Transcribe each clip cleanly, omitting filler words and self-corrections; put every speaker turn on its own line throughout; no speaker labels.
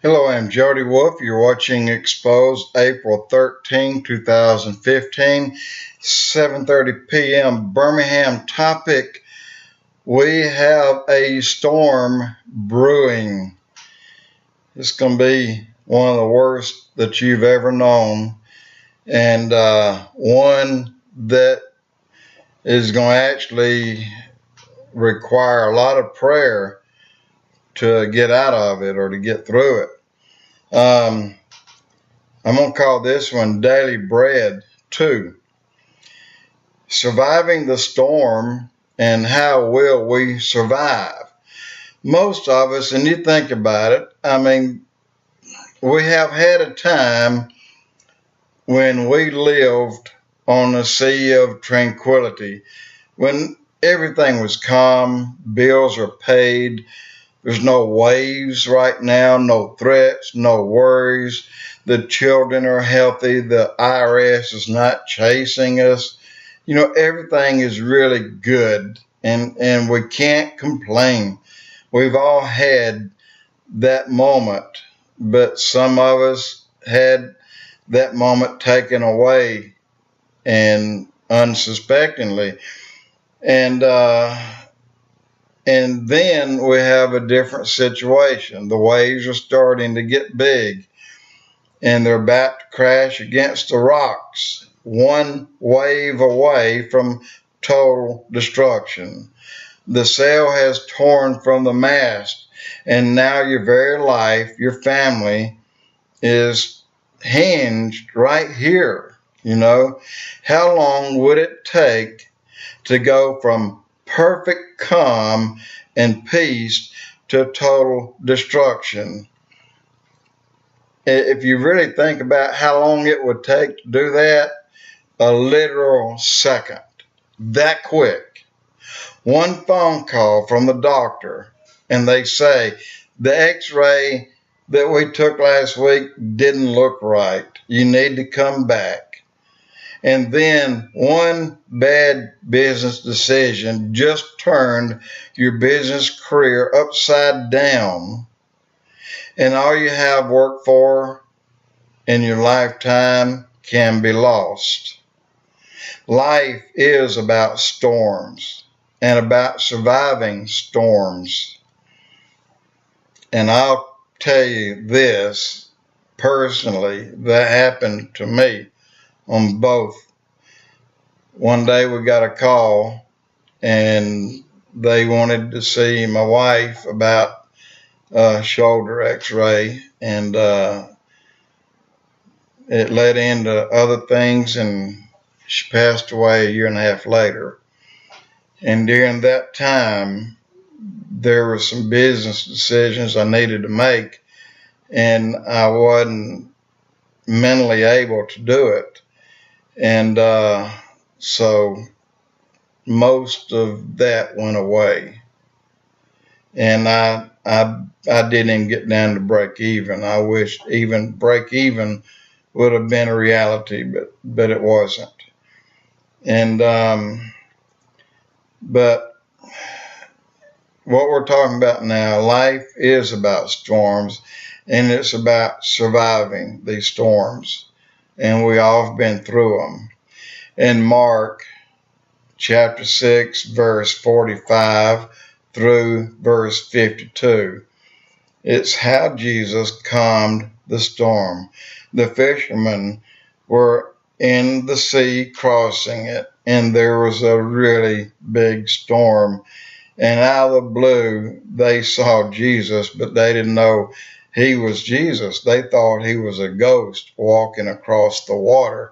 Hello, I'm Jody Wolf. You're watching Expoz, April 13, 2015, 7:30 p.m. Birmingham topic. We have a storm brewing. It's going to be one of the worst that you've ever known, and one that is going to actually require a lot of prayer to get out of it or to get through it. I'm going to call this one Daily Bread 2. Surviving the storm and how will we survive? Most of us, and you think about it, we have had a time when we lived on a sea of tranquility, when everything was calm, bills are paid, there's no waves right now, no threats, no worries. The children are healthy. The IRS is not chasing us. Everything is really good, and we can't complain. We've all had that moment, but some of us had that moment taken away and unsuspectingly. And then we have a different situation. The waves are starting to get big, and they're about to crash against the rocks, one wave away from total destruction. The sail has torn from the mast, and now your very life, your family, is hinged right here. How long would it take to go from perfect calm and peace to total destruction? If you really think about how long it would take to do that, a literal second, that quick. One phone call from the doctor, and they say the x-ray that we took last week didn't look right. You need to come back. And then one bad business decision just turned your business career upside down, and all you have worked for in your lifetime can be lost. Life is about storms and about surviving storms. And I'll tell you this personally, that happened to me on both. One day we got a call, and they wanted to see my wife about a shoulder x-ray, and it led into other things, and she passed away a year and a half later. And during that time, there were some business decisions I needed to make, and I wasn't mentally able to do it. And so most of that went away, and I didn't even get down to break even. I wish even break even would have been a reality, but it wasn't. And but what we're talking about now, life is about storms, and it's about surviving these storms, and we all have been through them. In Mark chapter 6, verse 45 through verse 52, it's how Jesus calmed the storm. The fishermen were in the sea crossing it, and there was a really big storm. And out of the blue, they saw Jesus, but they didn't know he was Jesus. They thought he was a ghost walking across the water.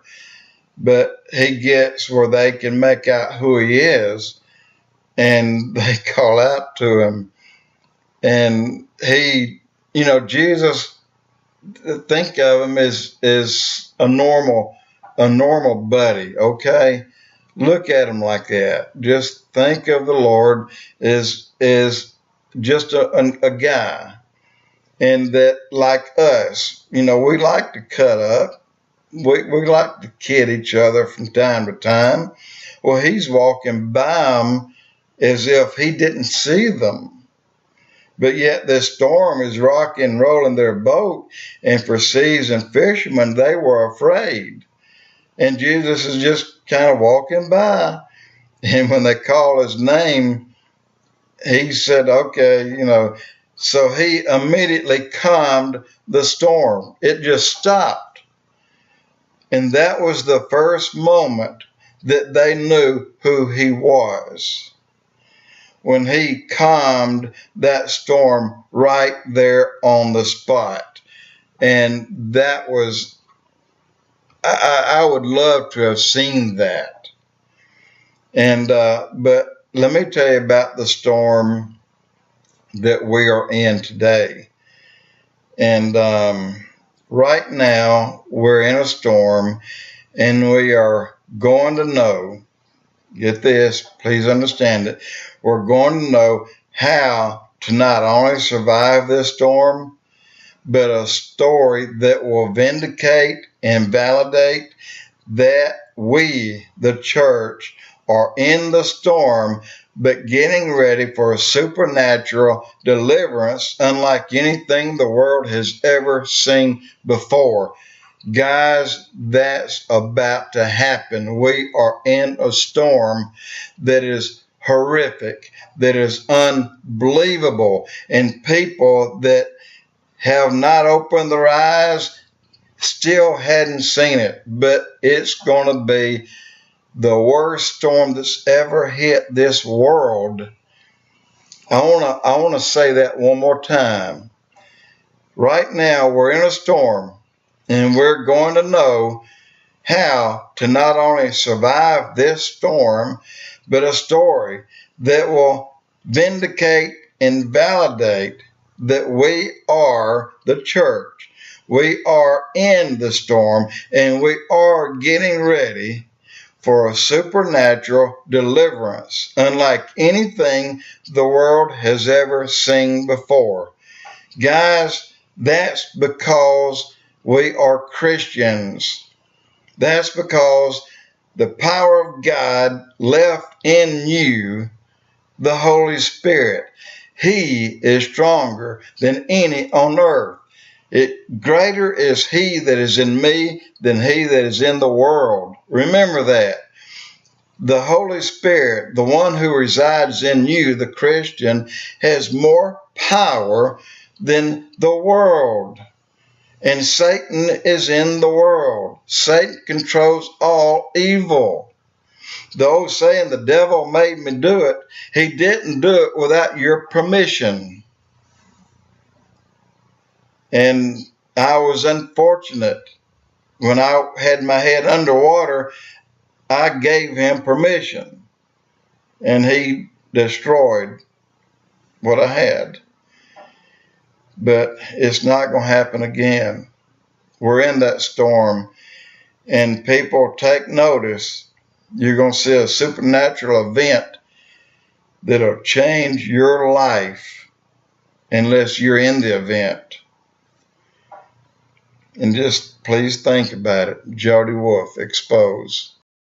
But he gets where they can make out who he is, and they call out to him. And he, Jesus, think of him as a normal buddy, okay? Look at him like that. Just think of the Lord as just a guy. And that, like us, we like to cut up. We like to kid each other from time to time. Well, he's walking by them as if he didn't see them. But yet this storm is rocking and rolling their boat, and for seasoned fishermen, they were afraid. And Jesus is just kind of walking by. And when they call his name, he said, okay, so he immediately calmed the storm. It just stopped. And that was the first moment that they knew who he was. When he calmed that storm right there on the spot. And that was, I would love to have seen that. And, but let me tell you about the storm that we are in today. And, right now we're in a storm, and we are going to know, get this, please understand it, we're going to know how to not only survive this storm, but a story that will vindicate and validate that we, the church, are in the storm, but getting ready for a supernatural deliverance unlike anything the world has ever seen before. Guys, that's about to happen. We are in a storm that is horrific, that is unbelievable, and people that have not opened their eyes still hadn't seen it, but it's going to be the worst storm that's ever hit this world. I want to say that one more time. Right now we're in a storm, and we're going to know how to not only survive this storm, but a story that will vindicate and validate that we are the church. We are in the storm, and we are getting ready for a supernatural deliverance unlike anything the world has ever seen before. Guys, that's because we are Christians. That's because the power of God left in you the Holy Spirit. He is stronger than any on earth. Greater is he that is in me than he that is in the world. Remember that. The Holy Spirit, the one who resides in you, the Christian, has more power than the world. And Satan is in the world. Satan controls all evil. The old saying, the devil made me do it, he didn't do it without your permission. And I was unfortunate. When I had my head underwater, I gave him permission, and he destroyed what I had. But it's not going to happen again. We're in that storm, and people take notice. You're going to see a supernatural event that'll change your life unless you're in the event. And just please think about it. Jody Wolf, Expoz.